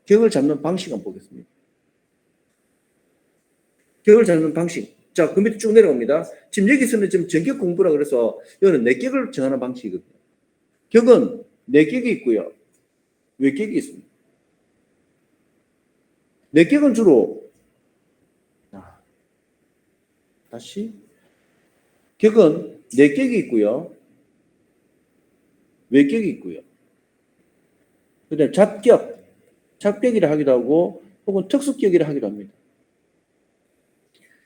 격을 잡는 방식 한번 보겠습니다. 격을 잡는 방식. 자, 그 밑에 쭉 내려갑니다. 지금 여기서는 지금 전격 공부라 그래서 이거는 내격을 정하는 방식이거든요. 격은 내격이 있고요. 외격이 있습니다. 내격은 주로 다시 격은 내격이 있고요. 외격이 있고요. 그다음 잡격이라 하기도 하고 혹은 특수격이라 하기도 합니다.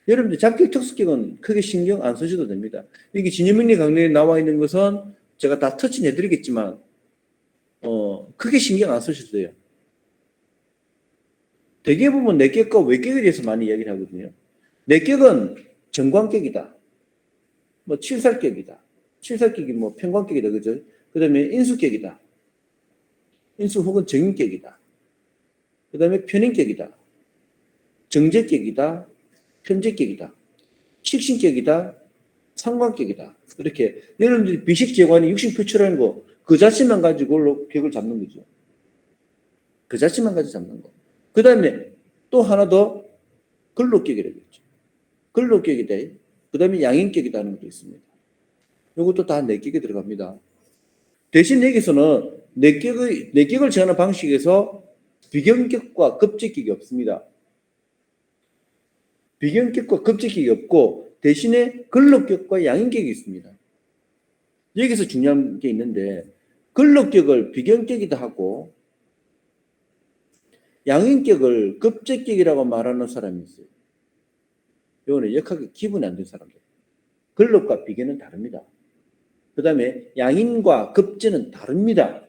여러분들 잡격 특수격은 크게 신경 안 쓰셔도 됩니다. 이게 진유명리 강론에 나와 있는 것은 제가 다 터치해 드리겠지만 크게 신경 안 쓰셔도 돼요. 대개 보면 내격과 외격에 대해서 많이 이야기를 하거든요. 내격은 정관격이다. 뭐 칠살격이다. 칠살격이 뭐 평관격이다. 그죠? 그 다음에 인수격이다. 인수 혹은 정인격이다. 그 다음에 편인격이다. 정제격이다. 편제격이다. 식신격이다. 상관격이다. 이렇게 여러분들이 비식재관이 육신표출하는 거 그 자체만 가지고 격을 잡는 거죠. 그 자체만 가지고 잡는 거. 그 다음에 또 하나 더 근록격이라고 했죠. 근록격이다. 그 다음에 양인격이다 하는 것도 있습니다. 이것도 다 내격에 들어갑니다. 대신 여기서는 내격을 정하는 방식에서 비경격과 급직격이 없습니다. 비경격과 급직격이 없고 대신에 근록격과 양인격이 있습니다. 여기서 중요한 게 있는데 근록격을 비경격이다 하고 양인격을 급직격이라고 말하는 사람이 있어요. 이거는 역학이 기분이 안 된 사람들. 근록과 비경은 다릅니다. 그 다음에 양인과 급제는 다릅니다.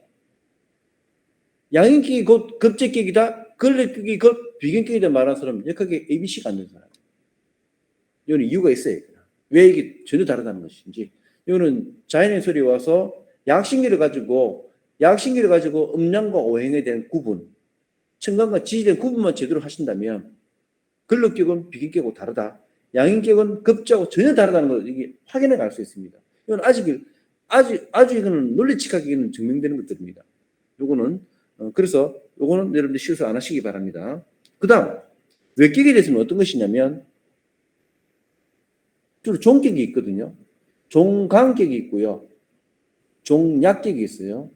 양인격이 곧 급제격이다, 근록격이 곧 비경격이다 말하는 사람은 역학이 ABC가 안 된 사람. 이거는 이유가 있어요. 왜 이게 전혀 다르다는 것인지. 이거는 자연의 소리에 와서 약신기를 가지고 음양과 오행에 대한 구분, 천간과 지지에 대한 구분만 제대로 하신다면 근록격은 비경격하고 다르다. 양인격은 급제하고 전혀 다르다는 걸 이게 확인해 갈 수 있습니다. 이건 아주 이거는 논리치하기는 증명되는 것들입니다. 요거는 그래서 요거는 여러분들 실수 안 하시기 바랍니다. 그다음 외격에 대해서는 어떤 것이냐면 주로 종격이 있거든요. 종강격이 있고요. 종약격이 있어요.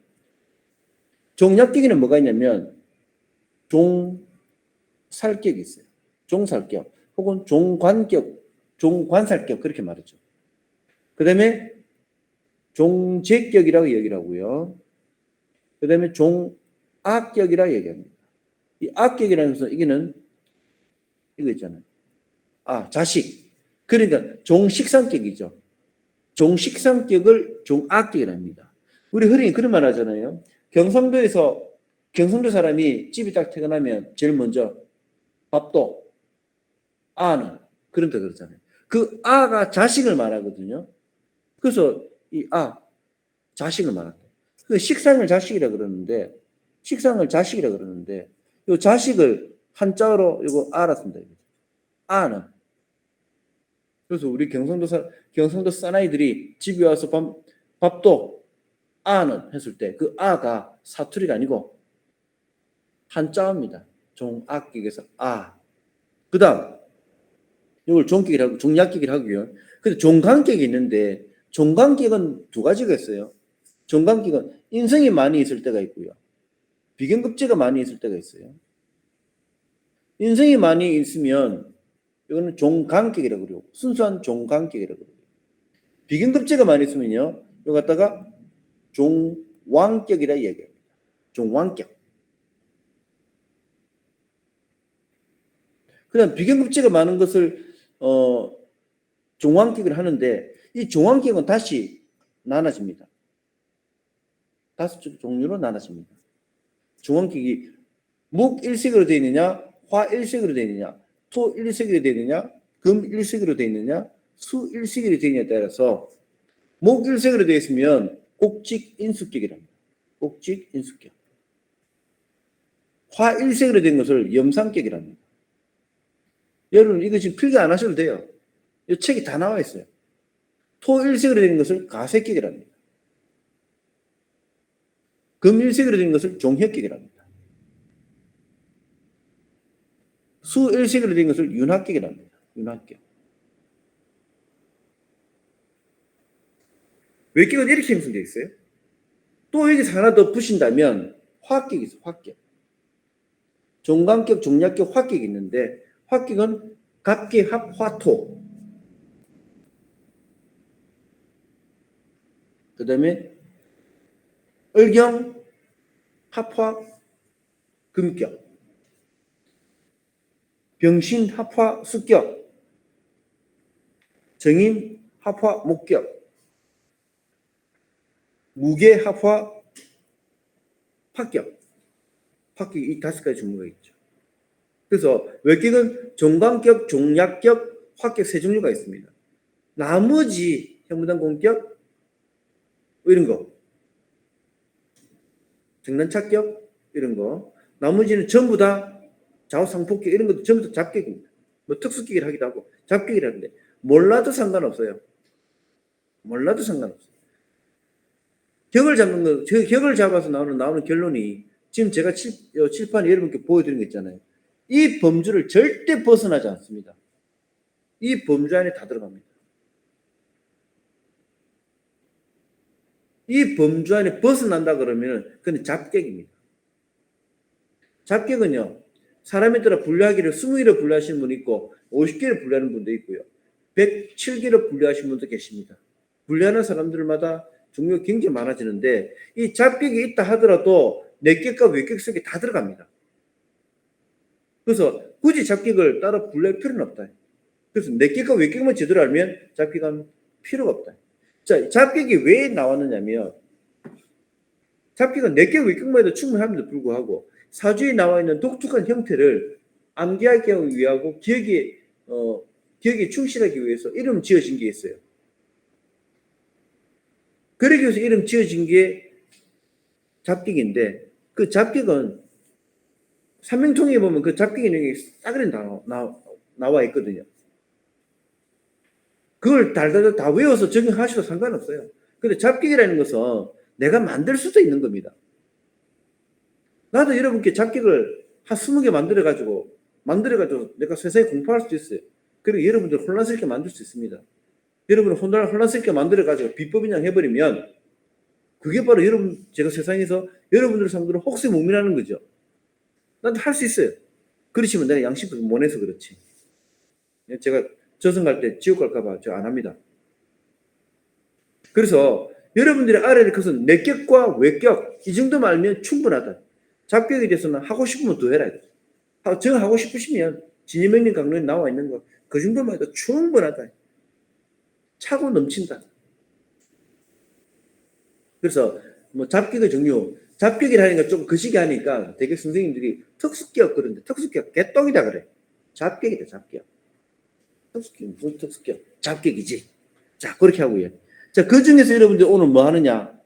종약격에는 뭐가 있냐면 종살격이 있어요. 종살격 혹은 종관살격 그렇게 말하죠. 그 다음에 종제격이라고 얘기를 하고요. 그 다음에 종악격이라고 얘기합니다. 이 악격이라는 것은 이거는 이거 있잖아요. 자식. 그러니까 종식상격이죠. 종식상격을 종악격이라 합니다. 우리 흔히 그런 말 하잖아요. 경상도 사람이 집이 딱 퇴근하면 제일 먼저 밥도 아는 그런다 그러잖아요. 그 아가 자식을 말하거든요. 그래서 이 자식을 말한다. 그 식상을 자식이라 그러는데 이 자식을 한자로 이거 알았습니다. 아는. 그래서 우리 경상도 사나이들이 집에 와서 밥도 아는 했을 때 그 아가 사투리가 아니고 한자어입니다. 종악격에서 그 다음 이걸 종격이라고 종약격이라고 하고요. 근데 종강격이 있는데 종강격은 두 가지가 있어요. 종강격은 인성이 많이 있을 때가 있고요. 비경급제가 많이 있을 때가 있어요. 인성이 많이 있으면 이거는 종강격이라고 그러고 순수한 종강격이라고 그래요. 비경급제가 많이 있으면요. 이거 갖다가 종왕격이라 얘기합니다. 종왕격. 그다음 비경급제가 많은 것을 종왕격을 하는데 이 종왕격은 다시 나눠집니다. 5 종류로 나눠집니다. 종왕격이 목1색으로 되어 있느냐, 화1색으로 되어 있느냐, 토1색으로 되어 있느냐, 금1색으로 되어 있느냐, 수1색으로 되어 있느냐에 따라서 목1색으로 되어 있으면 곡직인수격이랍니다. 곡직인수격. 화1색으로 된 것을 염상격이랍니다. 여러분 이거 지금 필기 안 하셔도 돼요. 이 책이 다 나와 있어요. 토1색으로 된 것을 가색격이랍니다. 금1색으로 된 것을 종혁격이랍니다. 수 1세기로 된 것을 윤합격이라고 합니다. 윤합격. 외격은 이렇게 형성되어 있어요. 또 여기서 하나 더 붙인다면 화격이 있어요. 화격. 종강격, 종약격, 화격이 있는데 화격은 갑기, 합, 화토. 그 다음에 을경, 합화, 금격. 병신, 합화, 수격. 정인, 합화, 목격. 무게, 합화, 파격. 파격 이 5가지 종류가 있죠. 그래서 외격은 종강격, 종약격, 화격 3종류가 있습니다. 나머지 현무당 공격 이런 거, 정난착격 이런 거, 나머지는 전부 다 좌우상폭격 이런 것도 전부 다 잡격입니다. 뭐 특수격을 하기도 하고 잡격을 하는데 몰라도 상관없어요. 몰라도 상관없어요. 격을 잡는 거, 격을 잡아서 나오는 결론이 지금 제가 칠판에 여러분께 보여드린 거 있잖아요. 이 범주를 절대 벗어나지 않습니다. 이 범주 안에 다 들어갑니다. 이 범주 안에 벗어난다 그러면 그건 잡격입니다. 잡격은요, 사람에 따라 분류하기를 20개로 분류하시는 분이 있고 50개로 분류하는 분도 있고요. 107개로 분류하시는 분도 계십니다. 분류하는 사람들마다 종류가 굉장히 많아지는데 이 잡격이 있다 하더라도 내격과 외격 속에 다 들어갑니다. 그래서 굳이 잡격을 따로 분류할 필요는 없다. 그래서 내격과 외격만 제대로 알면 잡격은 필요가 없다. 자, 잡격이 왜 나왔느냐면 잡격은 내격, 외격만 해도 충분함에도 불구하고 사주에 나와 있는 독특한 형태를 암기하기 위하고 기억에 충실하기 위해서 이름 지어진 게 있어요. 그러기 위해서 이름 지어진 게 잡격인데 그 잡격은 삼명통에 보면 그 잡격의 내용이 싸그리 나와 있거든요. 그걸 달달달 다 외워서 적용하셔도 상관없어요. 근데 잡격이라는 것은 내가 만들 수도 있는 겁니다. 나도 여러분께 잡격을 한 20개 만들어가지고 내가 세상에 공포할 수도 있어요. 그리고 여러분들 혼란스럽게 만들 수 있습니다. 여러분을 혼란스럽게 만들어가지고 비법인양 해버리면 그게 바로 제가 세상에서 여러분들 상대로 혹세무민하는 거죠. 나도 할 수 있어요. 그렇지만 내가 양심을 못 내서 그렇지. 제가 저승 갈 때 지옥 갈까봐 저 안 합니다. 그래서 여러분들이 알아야 될 것은 내격과 외격 이 정도만 알면 충분하다. 잡격에 대해서는 하고 싶으면 더 해라. 제가 하고 싶으시면 진입명령 강론에 나와 있는 거 그 정도만 해도 충분하다. 차고 넘친다. 그래서 뭐 잡격의 종류, 잡격이라는 건 좀 거시기 하니까 되게 선생님들이 특수격 그런데 특수격 개똥이다 그래. 잡격이다 잡격. 특수격 무슨 특수격? 잡격이지. 자 그렇게 하고요. 자 그 중에서 여러분들 오늘 뭐 하느냐?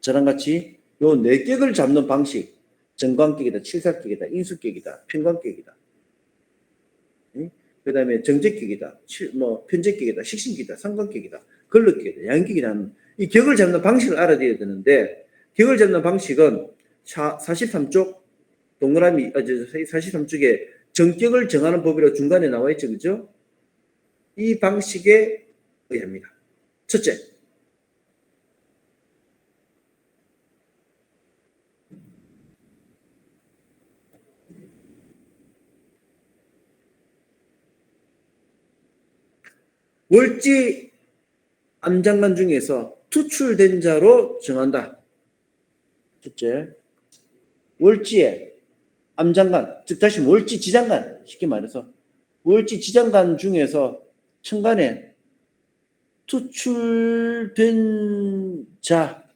저랑 같이 요 4격을 잡는 방식. 정관격이다, 칠삭격이다, 인수격이다, 편관격이다. 그 다음에 정제격이다, 편제격이다, 식신격이다, 상관격이다, 걸럭격이다, 양격이라는 이 격을 잡는 방식을 알아야 되는데 격을 잡는 방식은 43쪽 동그라미 43쪽에 정격을 정하는 법이라고 중간에 나와 있죠. 그죠? 이 방식에 의합니다. 첫째, 월지 암장관 중에서 투출된 자로 정한다. 첫째, 월지에 암장관, 즉 다시 월지 지장관, 쉽게 말해서 월지 지장관 중에서 천간에 투출된 자,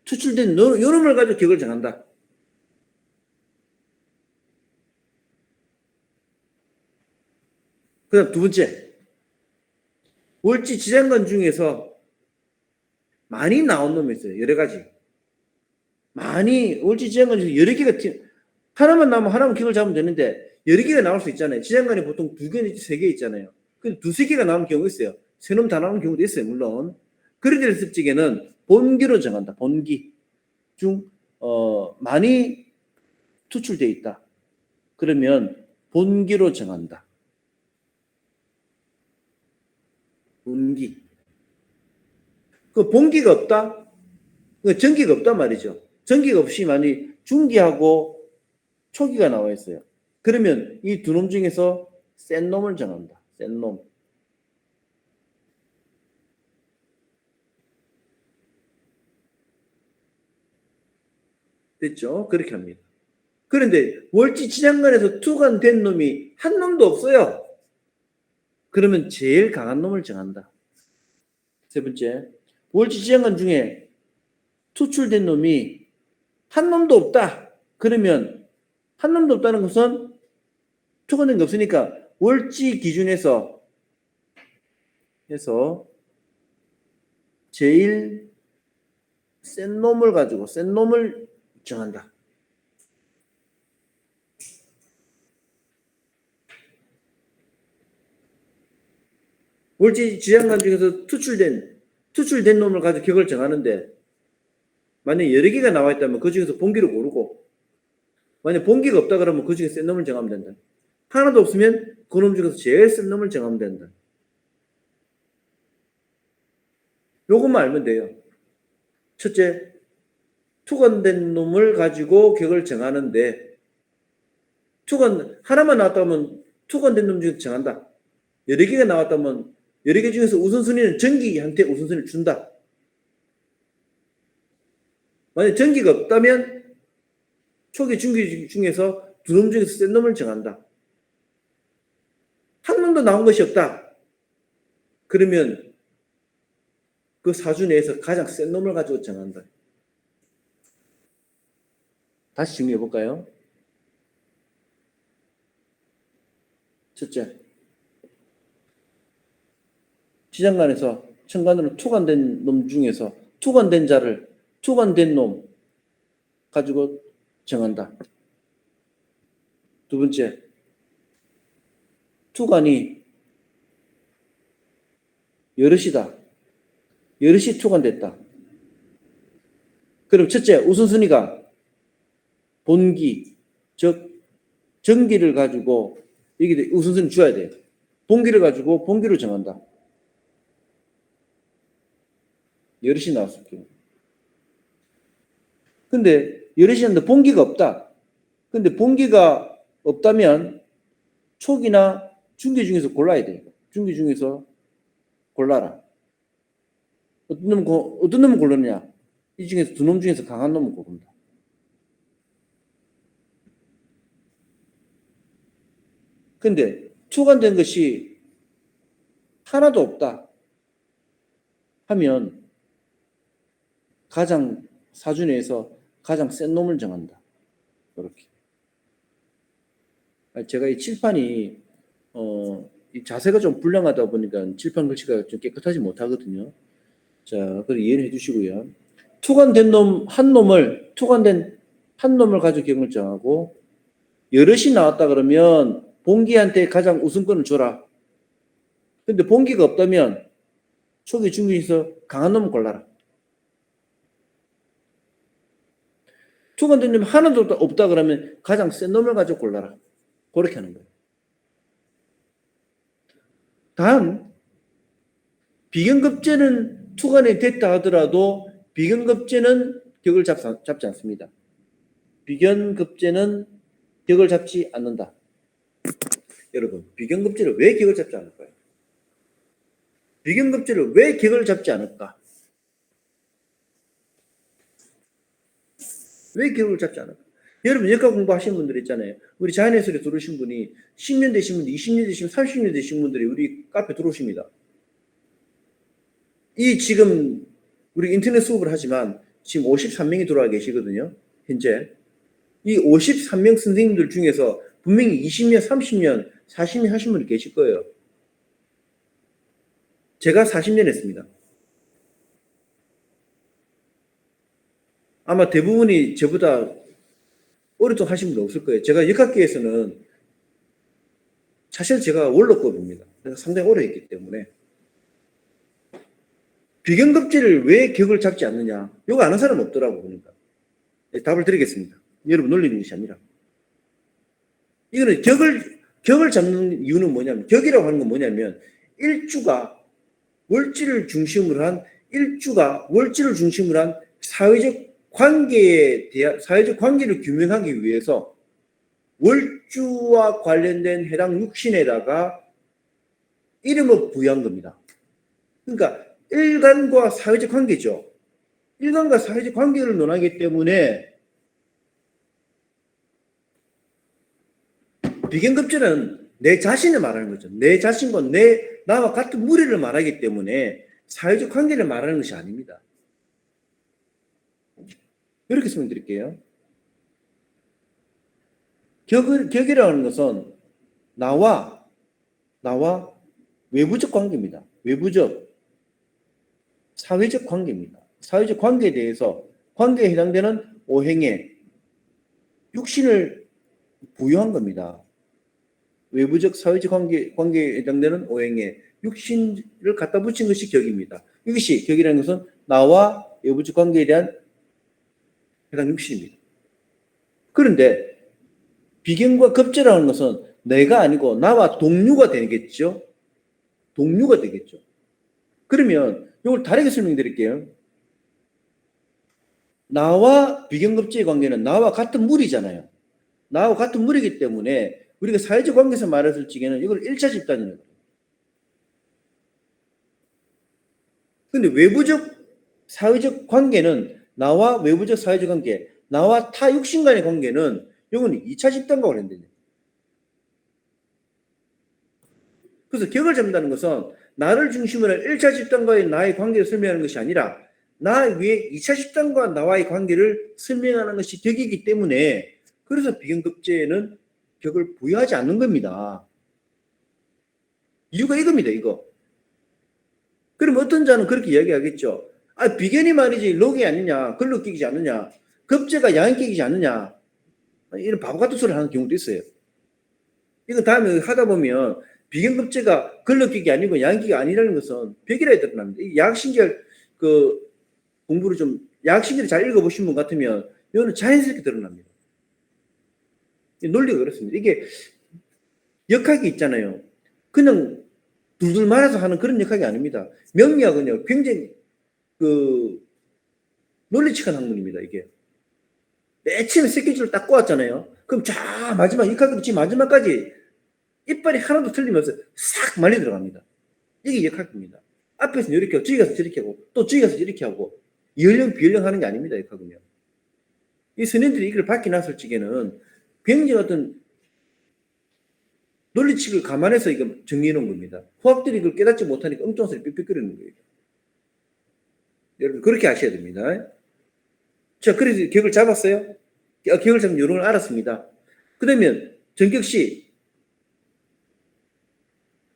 투출된 요놈을 가지고 격을 정한다. 그 다음 두 번째, 월지 지장관 중에서 많이 나온 놈이 있어요. 여러 가지. 많이 월지 지장관 중에서 여러 개가 하나만 나오면 하나만 격을 잡으면 되는데 여러 개가 나올 수 있잖아요. 지장관이 보통 2개 내지 3개 있잖아요. 근데 2-3개가 나오는 경우가 있어요. 3놈 다 나오는 경우도 있어요. 물론. 그럴 때 적에는 본기로 정한다. 본기 중 많이 투출되어 있다. 그러면 본기로 정한다. 본기. 그 본기가 없다? 그 전기가 없단 말이죠. 전기가 없이 만약 중기하고 초기가 나와 있어요. 그러면 이 두 놈 중에서 센 놈을 정한다. 센 놈. 됐죠? 그렇게 합니다. 그런데 월지 지장간에서 투관된 놈이 한 놈도 없어요. 그러면 제일 강한 놈을 정한다. 세 번째, 월지 지장간 중에 투출된 놈이 한 놈도 없다. 그러면 한 놈도 없다는 것은 투관된 게 없으니까 월지 기준에서 해서 제일 센 놈을 가지고 센 놈을 정한다. 월지 지장간 중에서 투출된 놈을 가지고 격을 정하는데 만약 여러 개가 나와 있다면 그 중에서 본기를 고르고 만약 본기가 없다 그러면 그 중에 센 놈을 정하면 된다. 하나도 없으면 그 놈 중에서 제일 센 놈을 정하면 된다. 요것만 알면 돼요. 첫째, 투건된 놈을 가지고 격을 정하는데 하나만 나왔다면 투건된 놈 중에서 정한다. 여러 개가 나왔다면 여러 개 중에서 우선순위는 전기한테 우선순위를 준다. 만약 전기가 없다면 초기, 중기 중에서 두 놈 중에서 센 놈을 정한다. 한 놈도 나온 것이 없다. 그러면 그 사주 내에서 가장 센 놈을 가지고 정한다. 다시 정리해 볼까요? 첫째, 지장간에서 천간으로 투관된 놈 중에서 투관된 놈 가지고 정한다. 두 번째, 투관이 여럿이다. 여럿이 투관됐다. 그럼 첫째, 우선순위가 본기, 즉 전기를 가지고 여기 우선순위 줘야 돼요. 본기를 가지고 본기를 정한다. 여럿이 나왔을 경우. 근데 여럿이 있는데 본기가 없다. 근데 본기가 없다면 초기나 중기 중에서 골라야 돼요. 중기 중에서 골라라. 어떤 놈을 고르느냐? 이 중에서 두 놈 중에서 강한 놈을 고른다. 근데 투관된 것이 하나도 없다 하면 가장 사주 내에서 가장 센 놈을 정한다. 이렇게. 제가 이 칠판이 이 자세가 좀 불량하다 보니까 칠판 글씨가 좀 깨끗하지 못하거든요. 자, 그걸 이해해 주시고요. 투관된 한 놈을 가지고 격을 정하고 여럿이 나왔다 그러면 본기한테 가장 우선권을 줘라. 근데 본기가 없다면 초기 중기에서 강한 놈을 골라라. 투관된 놈이 하나도 없다 그러면 가장 센 놈을 가지고 골라라. 그렇게 하는 거예요. 단 비견급제는 투관이 됐다 하더라도 비견급제는 격을 잡지 않습니다. 비견급제는 격을 잡지 않는다. 여러분, 비견급제를 왜 격을 잡지 않을까요? 비견급제를 왜 격을 잡지 않을까? 왜 격을 잡지 않을까? 여러분, 역학 공부하신 분들 있잖아요. 우리 자연예술에 들어오신 분이 10년 되신 분들, 20년 되신 분들, 30년 되신 분들이 우리 카페 들어오십니다. 지금 우리 인터넷 수업을 하지만 지금 53명이 들어와 계시거든요. 현재. 이 53명 선생님들 중에서 분명히 20년, 30년, 40년 하신 분이 계실 거예요. 제가 40년 했습니다. 아마 대부분이 저보다 오랫동안 하신 분도 없을 거예요. 제가 역학계에서는 사실 제가 원로급입니다. 그래서 상당히 오래 했기 때문에. 비견급제를 왜 격을 잡지 않느냐? 이거 아는 사람 없더라고, 보니까. 답을 드리겠습니다. 여러분 놀리는 것이 아니라. 이거는 격을 격을 잡는 이유는 뭐냐면, 격이라고 하는 건 뭐냐면, 일주가 월지를 중심으로 한 사회적 사회적 관계를 규명하기 위해서 월주와 관련된 해당 육신에다가 이름을 부여한 겁니다. 그러니까 일간과 사회적 관계죠. 일간과 사회적 관계를 논하기 때문에 비견급제는 내 자신을 말하는 거죠. 내 자신과 나와 같은 무리를 말하기 때문에 사회적 관계를 말하는 것이 아닙니다. 이렇게 설명드릴게요. 격이라고 하는 것은 나와 외부적 관계입니다. 외부적 사회적 관계입니다. 사회적 관계에 대해서 관계에 해당되는 오행에 육신을 부여한 겁니다. 외부적 사회적 관계에 해당되는 오행에 육신을 갖다 붙인 것이 격입니다. 이것이 격이라는 것은 나와 외부적 관계에 대한 해당 육신입니다. 그런데 비견과 급제라는 것은 내가 아니고 나와 동류가 되겠죠. 동류가 되겠죠. 그러면 이걸 다르게 설명드릴게요. 나와 비견급제의 관계는 나와 같은 무리잖아요. 나와 같은 무리이기 때문에 우리가 사회적 관계에서 말했을 적에는 이걸 1차 집단이라고 해요. 근데 외부적 사회적 관계는 나와 외부적 사회적 관계, 나와 타 육신 간의 관계는 이건 2차 집단과 관련된다. 그래서 격을 잡는다는 것은 나를 중심으로 한 1차 집단과의 나의 관계를 설명하는 것이 아니라 나 위에 2차 집단과 나와의 관계를 설명하는 것이 격이기 때문에 그래서 비견급제에는 격을 부여하지 않는 겁니다. 이유가 이겁니다. 이거. 그럼 어떤 자는 그렇게 이야기하겠죠. 아, 비견이 말이지 록이 아니냐, 글로 끼지 않느냐, 급제가 양이 끼지 않느냐, 이런 바보 같은 소리를 하는 경우도 있어요. 이거 다음에 하다 보면 비견급제가 글로 끼기 아니고 양기가 아니라는 것은 벽이라에 드러납니다. 이 약신절 공부를 좀 약신절을 잘 읽어보신 분 같으면 이거는 자연스럽게 드러납니다. 논리가 그렇습니다. 이게 역학이 있잖아요. 그냥 둘둘 말아서 하는 그런 역학이 아닙니다. 명리학은요, 굉장히 논리치한 학문입니다, 이게. 맨 처음에 스케줄을 딱 꼬았잖아요. 그럼 마지막, 역학이 마지막까지 이빨이 하나도 틀리면서 싹 말려 들어갑니다. 이게 역학입니다. 앞에서는 이렇게 하고, 저기 가서 저렇게 하고, 또 저기 가서 저렇게 하고, 연령, 비연령 하는 게 아닙니다, 역학은요. 이 선생님들이 이걸 받기 났을 적에는 굉장히 어떤 논리칙을 감안해서 이거 정리해 놓은 겁니다. 후학들이 그걸 깨닫지 못하니까 엉뚱한 소리 삑삑거리는 거예요. 여러분, 그렇게 하셔야 됩니다. 자, 그래서 격을 잡았어요? 격을 잡는 요령을 알았습니다. 그러면 정격시,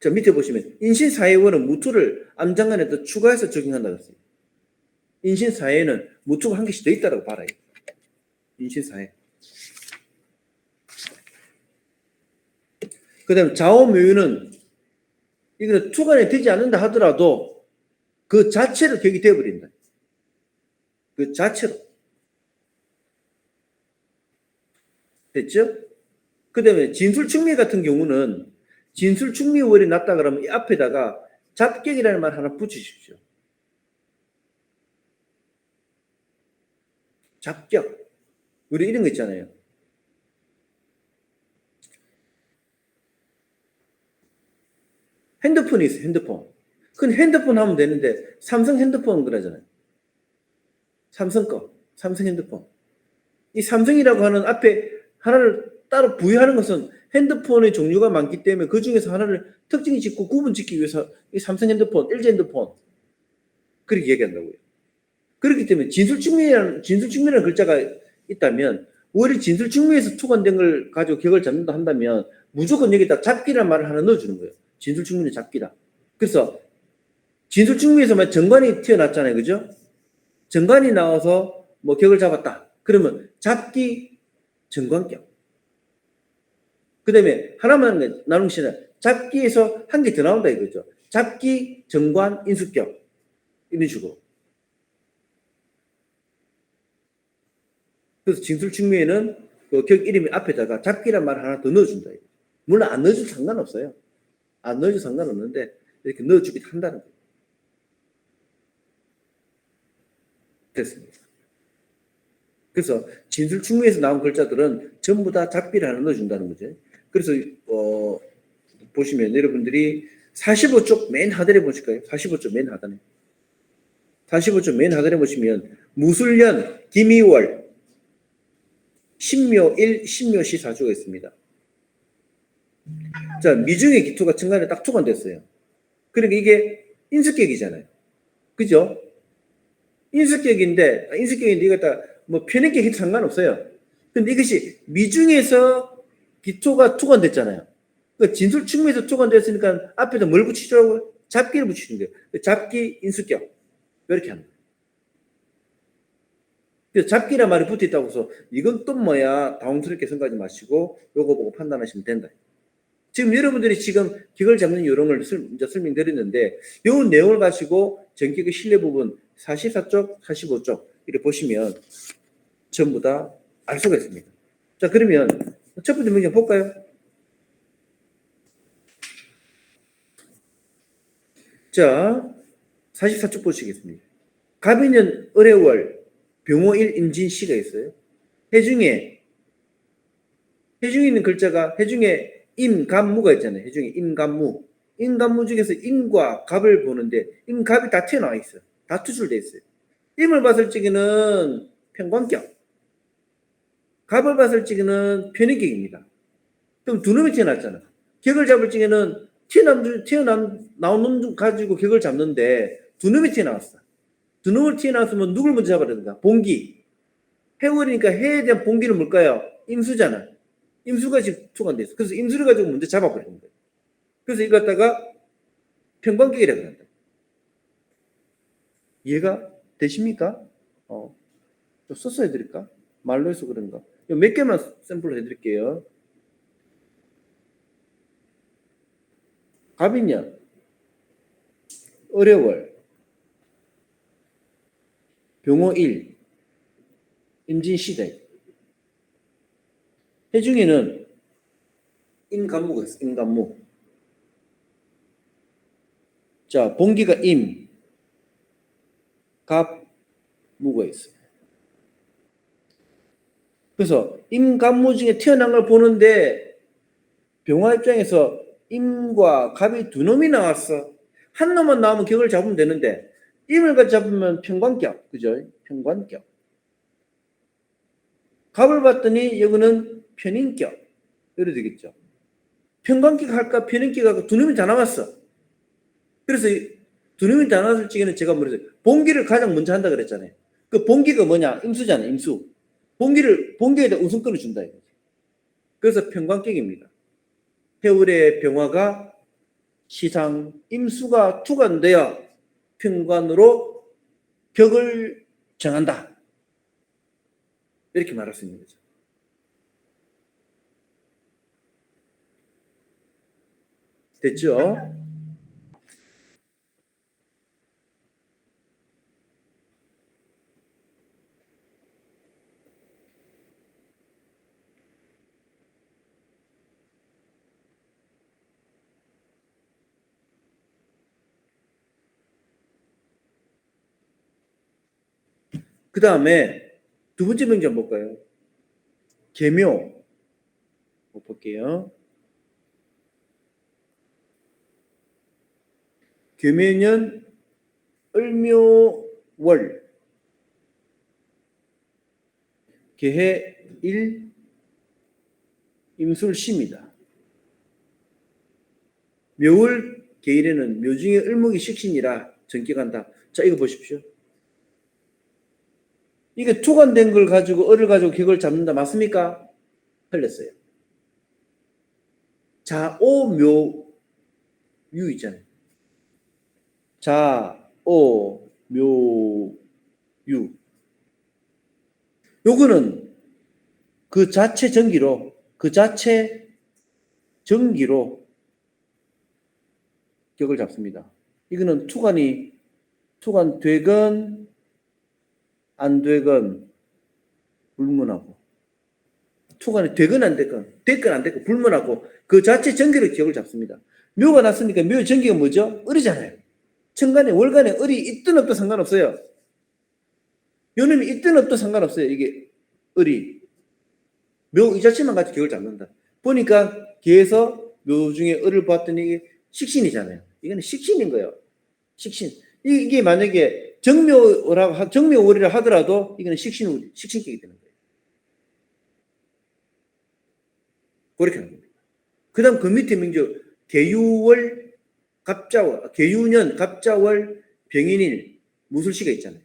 자, 밑에 보시면, 인신사회원은 무투를 암장간에 더 추가해서 적용한다고 했어요. 인신사회에는 무투가 한 개씩 더 있다고 봐라요. 인신사회. 그 다음에 좌우묘유는 이거는 투간에 되지 않는다 하더라도 그 자체로 격이 되어버린다. 그 자체로. 됐죠? 그 다음에 진술충미 같은 경우는 진술충미월이 났다 그러면 이 앞에다가 잡격이라는 말 하나 붙이십시오. 잡격. 우리 이런 거 있잖아요. 핸드폰이 있어요, 핸드폰. 그건 핸드폰 하면 되는데, 삼성 핸드폰 그러잖아요. 삼성 핸드폰. 이 삼성이라고 하는 앞에 하나를 따로 부여하는 것은 핸드폰의 종류가 많기 때문에 그 중에서 하나를 특징이 짓고 구분 짓기 위해서 이 삼성 핸드폰, LG 핸드폰, 그렇게 얘기한다고요. 그렇기 때문에 진술충미라는 글자가 있다면, 우리 진술충미에서 투관된 걸 가지고 격을 잡는다 한다면, 무조건 여기다 잡기란 말을 하나 넣어주는 거예요. 진술충미는 잡기다. 그래서 진술충미에서 정관이 튀어났잖아요. 그죠? 정관이 나와서 뭐 격을 잡았다. 그러면 잡기 정관격. 그 다음에 하나만 나누는 것이 잡기에서 한 개 더 나온다 이거죠. 잡기, 정관, 인수격. 이런 식으로. 그래서 진술충미에는 그 격 이름이 앞에다가 잡기란 말을 하나 더 넣어준다. 물론 안 넣어줘도 상관없어요. 안 넣어줘도 상관없는데 이렇게 넣어주기도 한다는 거예요. 됐습니다. 그래서 진술충무에서 나온 글자들은 전부 다 잡기를 하나 넣어준다는 거죠. 그래서 보시면 여러분들이 45쪽 맨 하단에 보실까요? 45쪽 맨 하단에. 45쪽 맨 하단에 보시면 무술년, 김이월, 신묘일, 신묘시 4주가 있습니다. 자, 미중의 기토가 중간에 딱 투관됐어요. 그러니까 이게 인수격이잖아요. 그죠? 인수격인데 이거 다 뭐 편인격이 상관없어요. 근데 이것이 미중에서 기토가 투관됐잖아요. 그 진술충무에서 투관됐으니까 앞에다 뭘 붙이더라고요? 잡기를 붙이는 거예요. 잡기, 인수격. 이렇게 하는 거예요. 그래서 잡기란 말이 붙어 있다고 해서 이건 또 뭐야? 당황스럽게 생각하지 마시고 요거 보고 판단하시면 된다. 지금 여러분들이 지금 격을 잡는 요령을 이제 설명드렸는데 요 내용을 가지고 전격의 실내 부분 44쪽, 45쪽 이렇게 보시면 전부 다 알 수가 있습니다. 자, 그러면 첫 번째 문제 볼까요? 자, 44쪽 보시겠습니다. 갑인년 을해월 병호일 임진시가 있어요. 해중에 있는 글자가 해중에 임갑무가 있잖아요. 해중에 임갑무. 임갑무 중에서 임과 갑을 보는데 임갑이 다 튀어나와 있어요. 다 투출되어 있어요. 임을 봤을 적에는 평관격. 갑을 봤을 적에는 편인격입니다. 그럼 두 놈이 튀어나왔잖아. 격을 잡을 적에는 나온 놈 가지고 격을 잡는데 두 놈이 튀어나왔어. 두 놈을 튀어나왔으면 누굴 먼저 잡아야 된다? 봉기. 해월이니까 해에 대한 봉기는 뭘까요? 임수잖아. 임수가 지금 투관돼 있어. 그래서 임수를 가지고 먼저 잡아버리는 거예요. 그래서 이거 갖다가 평관격이라고 한다. 이해가 되십니까? 좀 써서 해드릴까? 말로 해서 그런가? 몇 개만 샘플로 해드릴게요. 갑인년, 을해월, 병호일, 임진시대. 해중에는 임간무가 있어. 임간무. 자, 봉기가 임, 갑, 무가 있어요. 그래서 임간무 중에 태어난 걸 보는데 병화 입장에서 임과 갑이 두 놈이 나왔어. 한 놈만 나오면 격을 잡으면 되는데 임을 같이 잡으면 평관격, 그죠? 평관격. 갑을 봤더니 여기는 편인격. 이래 되겠죠. 평관격 할까 편인격 할까 두 놈이 다 나왔어. 그래서 두 놈이 다 나왔을 적에는 제가 뭐랬어요? 봉기를 가장 먼저 한다 그랬잖아요. 그 봉기가 뭐냐? 임수잖아요. 임수. 봉기에다 우선권을 준다. 그래서 평관격입니다. 해월의 병화가 시상 임수가 투관되어 평관으로 격을 정한다. 이렇게 말할 수 있는 거죠. 됐죠? 그 다음에 두 번째 명제 한번 볼까요? 계묘. 볼게요. 계묘년 을묘월 계해 1 임술시입니다. 묘월 계일에는 묘중에 을목이 식신이라 전격한다. 자, 이거 보십시오. 이게 투관된 걸 가지고 을을 가지고 격을 잡는다. 맞습니까? 틀렸어요. 자오묘유 있잖아요. 자오묘유. 요거는 그 자체 전기로 격을 잡습니다. 이거는 투관 되건 안 되건 불문하고. 투간에 되건 안 되건 불문하고 그 자체 전기로 기억을 잡습니다. 묘가 났으니까 묘의 전기가 뭐죠? 을이잖아요. 천간에 월간에 을이 있든 없든 상관없어요. 요놈이 있든 없든 상관없어요. 이게 을이 묘 이 자체만 가지고 기억을 잡는다. 보니까 기에서 묘 중에 을을 봤더니 이게 식신이잖아요. 이거는 식신인 거예요. 식신. 이게 만약에 정묘월이라 하더라도 이거는 식신격이 되는 거예요. 그렇게 하는 겁니다. 그 다음 그 밑에 명조 계유월 갑자월, 계유년 갑자월 병인일 무술시가 있잖아요.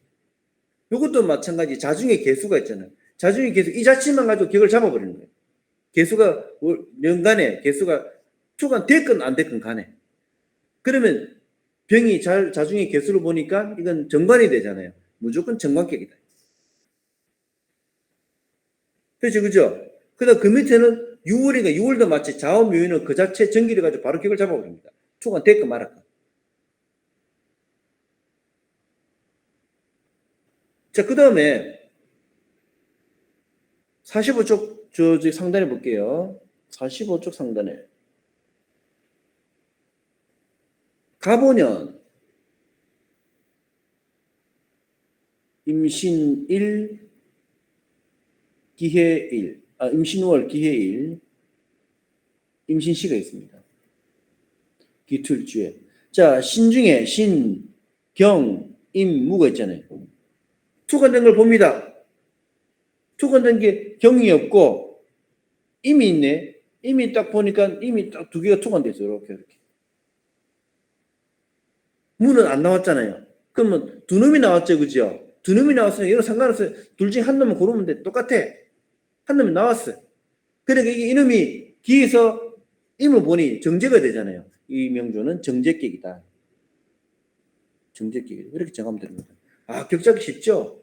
이것도 마찬가지 자중의 개수가 있잖아요. 자중의 개수 이 자체만 가지고 기억을 잡아버리는 거예요. 개수가 년간에 개수가 초간 됐건 안 됐건 간에 그러면 병이 자중의 개수를 보니까 이건 정관이 되잖아요. 무조건 정관격이다. 그죠? 그다음 그 밑에는 6월이니까 6월도 마치 자오묘유는 그 자체 전기를 가지고 바로 격을 잡아버립니다. 초간 됐건 말았건. 자, 그 다음에 45쪽 저 상단에 볼게요. 45쪽 상단에 갑오년 임신일 기해일 임신월 기해일 임신시가 있습니다. 기틀주에 자 신중에 신, 경, 임, 무가 있잖아요. 투관된 걸 봅니다. 투관된 게 경이 없고 임이 있네. 임이 딱 보니까 임이 딱 두 개가 투관돼 있어요. 이렇게. 무는 안 나왔잖아요. 그러면 두 놈이 나왔죠. 그죠? 두 놈이 나왔으니 이거 상관없어요. 둘 중에 한 놈은 고르면 돼. 똑같아. 한 놈이 나왔어요. 그러니까 이놈이 기에서 임을 보니 정제가 되잖아요. 이 명조는 정제격이다. 정제격이다. 이렇게 정하면 됩니다. 아, 격작이 쉽죠?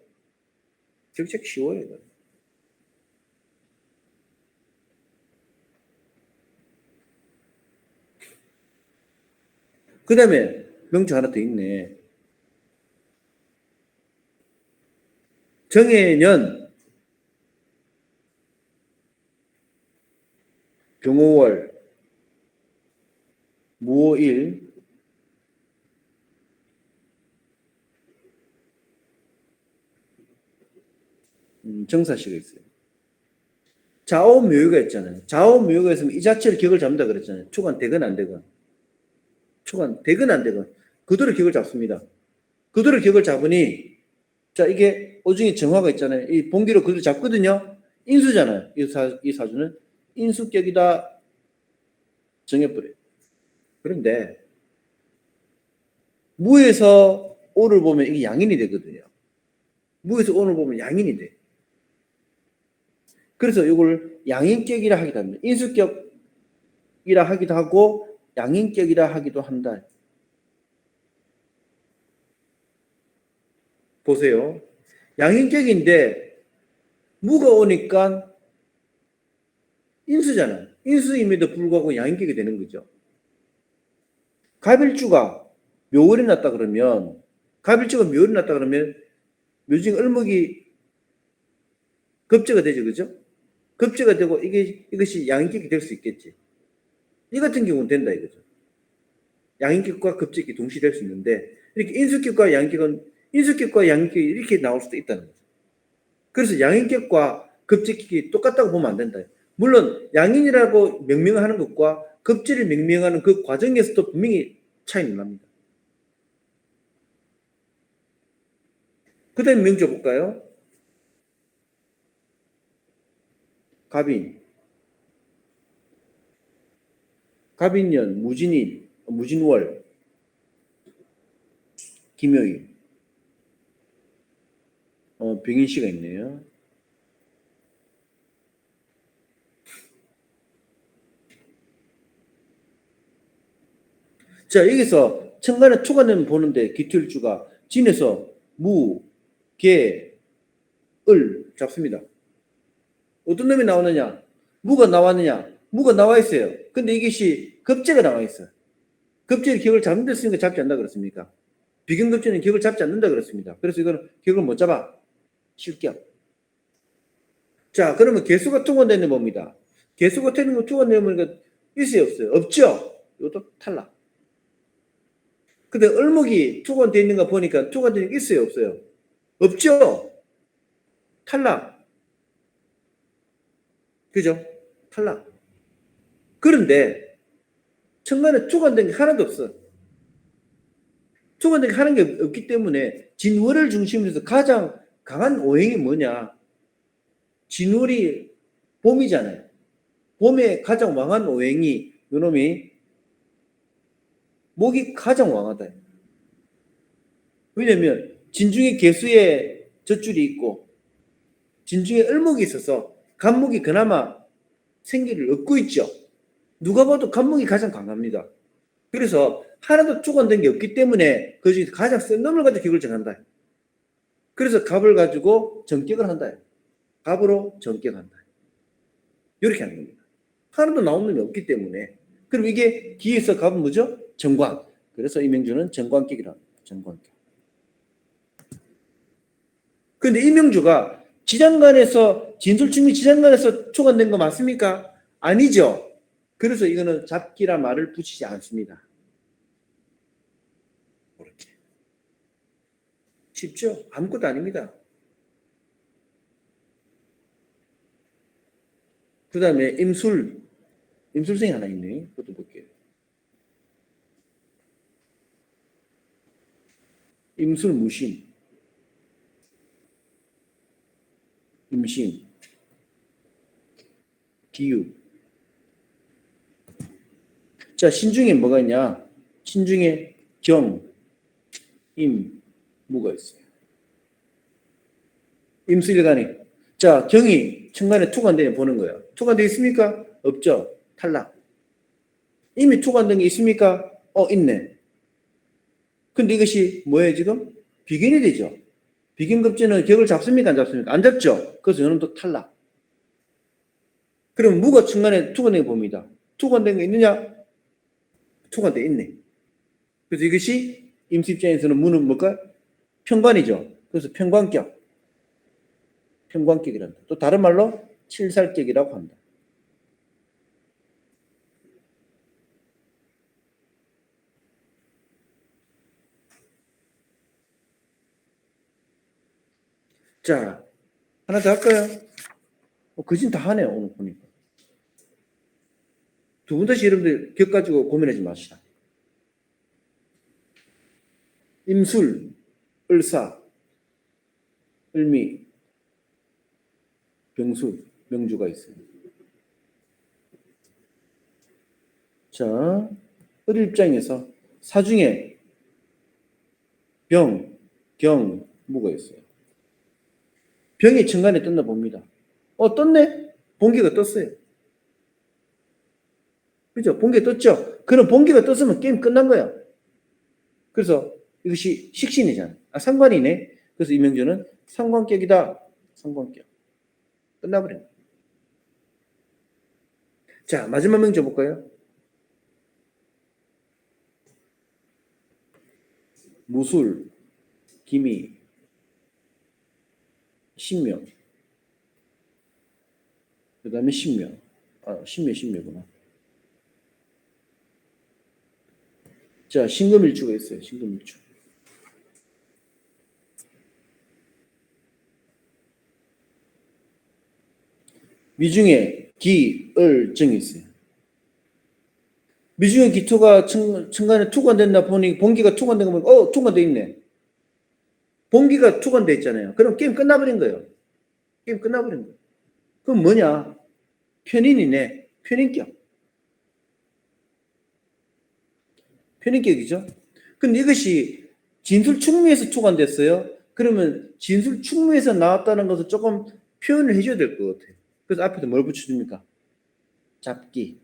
격작 쉬워요. 이거. 그 다음에 명조 하나 더 있네. 정해년 병호월 무호일 정사시가 있어요. 좌오묘유가 있잖아요. 좌오묘유가 있으면 이 자체를 기억을 잡는다 그랬잖아요. 초간 되건 안 되건. 초간 되건 안 되건. 그대로 기억을 잡습니다. 그대로 기억을 잡으니 자 이게 오중에 정화가 있잖아요. 이 봉기로 그대로 잡거든요. 인수잖아요. 이 사주는 인수격이다 정해버려요. 그런데 무에서 오를 보면 이게 양인이 되거든요. 무에서 오를 보면 양인이 돼. 그래서 이걸 양인격이라 하기도 합니다. 인수격이라 하기도 하고 양인격이라 하기도 한다. 보세요. 양인격인데 무가 오니까 인수잖아요. 인수임에도 불구하고 양인격이 되는 거죠. 갑일주가 묘월이 났다 그러면 갑일주가 묘월이 났다 그러면 묘중 을목이 급제가 되죠. 그죠? 급제가 되고 이것이 양인격이 될 수 있겠지. 이 같은 경우는 된다 이거죠. 양인격과 급제격이 동시에 될 수 있는데 이렇게 인수격과 양인격은 인수격과 양인격이 이렇게 나올 수도 있다는 거죠. 그래서 양인격과 급제격이 똑같다고 보면 안 된다. 물론 양인이라고 명명하는 것과 급제를 명명하는 그 과정에서도 분명히 차이는 납니다. 그 다음에 명조 볼까요? 갑인 갑인년 무진일 무진월 김요일 병인시가 있네요. 자 여기서 천간에 초간을 보는데 기틀주가 진에서 무, 개, 을 잡습니다. 어떤 놈이 나오느냐? 무가 나왔느냐? 무가 나와 있어요. 근데 이것이 급제가 나와 있어요. 급제를 기억을 잡는 데 쓰니까 잡지 않는다 그렇습니까? 비경급제는 기억을 잡지 않는다 그렇습니다. 그래서 이거는 기억을 못 잡아. 실격. 자, 그러면 개수가 투과되는 봅니다. 개수가 되는 거 투과되는 거니까 있어요, 없어요? 없죠? 이것도 탈락. 근데 을목이 투과되어 있는가 보니까 투과되는 게 있어요, 없어요? 없죠? 탈락. 그죠? 탈락. 그런데 천간에 투과된 게 하나도 없어. 투과된 게 하는 게 없기 때문에 진월을 중심으로 해서 가장 강한 오행이 뭐냐? 진월이 봄이잖아요. 봄에 가장 왕한 오행이 요놈이 목이 가장 왕하다. 왜냐면 진중에 개수에 젖줄이 있고 진중에 을목이 있어서 간목이 그나마 생기를 얻고 있죠. 누가 봐도 간목이 가장 강합니다. 그래서 하나도 투과된 게 없기 때문에 그 중에서 가장 센 놈을 가지고 격을 정한다. 그래서 갑을 가지고 정격을 한다. 갑으로 정격한다. 이렇게 하는 겁니다. 하나도 나온 놈이 없기 때문에. 그럼 이게 기에서 갑은 뭐죠? 정관. 그래서 이명주는 정관격이라고 합니다. 정관격. 근데 이명주가 지장간에서 진술충이 지장간에서 초관된 거 맞습니까? 아니죠. 그래서 이거는 잡기라 말을 붙이지 않습니다. 그렇게 쉽죠? 아무것도 아닙니다. 그 다음에 임술생이 하나 있네. 그것도 볼게요. 임술무신, 임신, 기유. 자, 신중에 뭐가 있냐? 신중에 경, 임, 무가 있어요. 임술일간에. 자, 경이 천간에 투관되면 보는 거예요. 투관되어 있습니까? 없죠. 탈락. 이미 투관된 게 있습니까? 있네. 근데 이것이 뭐예요, 지금? 비견이 되죠. 비견급제는 격을 잡습니까? 안 잡습니까? 안 잡죠. 그래서 이놈도 탈락. 그럼 무가 천간에 투관된 게 봅니다. 투관된 게 있느냐? 투관돼 있네. 그래서 이것이 임수 입장에서는 무는 뭘까? 편관이죠. 그래서 편관격. 편관격이란다. 또 다른 말로 칠살격이라고 합니다. 자, 하나 더 할까요? 거진 다 하네요, 오늘 보니까. 두 분 다시 여러분들 격 가지고 고민하지 마시다. 임술, 을사, 을미, 병술, 명주가 있어요. 자, 을 입장에서 사중에 병, 경, 무가 있어요. 병이 천간에 떴나 봅니다. 떴네? 본기가 떴어요. 그죠? 본기가 떴죠? 그럼 본기가 떴으면 게임 끝난 거야. 그래서 이것이 식신이잖아. 상관이네. 그래서 이명주는 상관격이다. 상관격. 끝나버려. 자, 마지막 명주 볼까요? 무술, 기미, 신명. 그 다음에 신명. 신명구나. 자, 신금일주가 있어요. 신금일주. 미중에 기, 을, 정이 있어요. 미중에 기토가 천간에 투관됐나 보니 본기가 투관된 거 보니 투관돼 있네. 본기가 투관돼 있잖아요. 그럼 게임 끝나버린 거예요. 게임 끝나버린 거예요. 그럼 뭐냐? 편인이네. 편인격. 편인격이죠. 근데 이것이 진술충무에서 투관됐어요. 그러면 진술충무에서 나왔다는 것을 조금 표현을 해줘야 될 것 같아요. 그래서 앞에서 뭘 붙여줍니까? 잡기.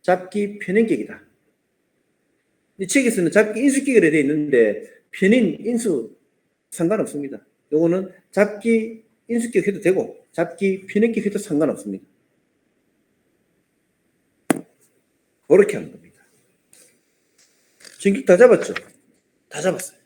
잡기 편인격이다. 이 책에서는 잡기 인수격이라 되어 있는데 편인, 인수 상관없습니다. 요거는 잡기 인수격 해도 되고 잡기 편인격 해도 상관없습니다. 그렇게 하는 겁니다. 전격 다 잡았죠? 다 잡았어요.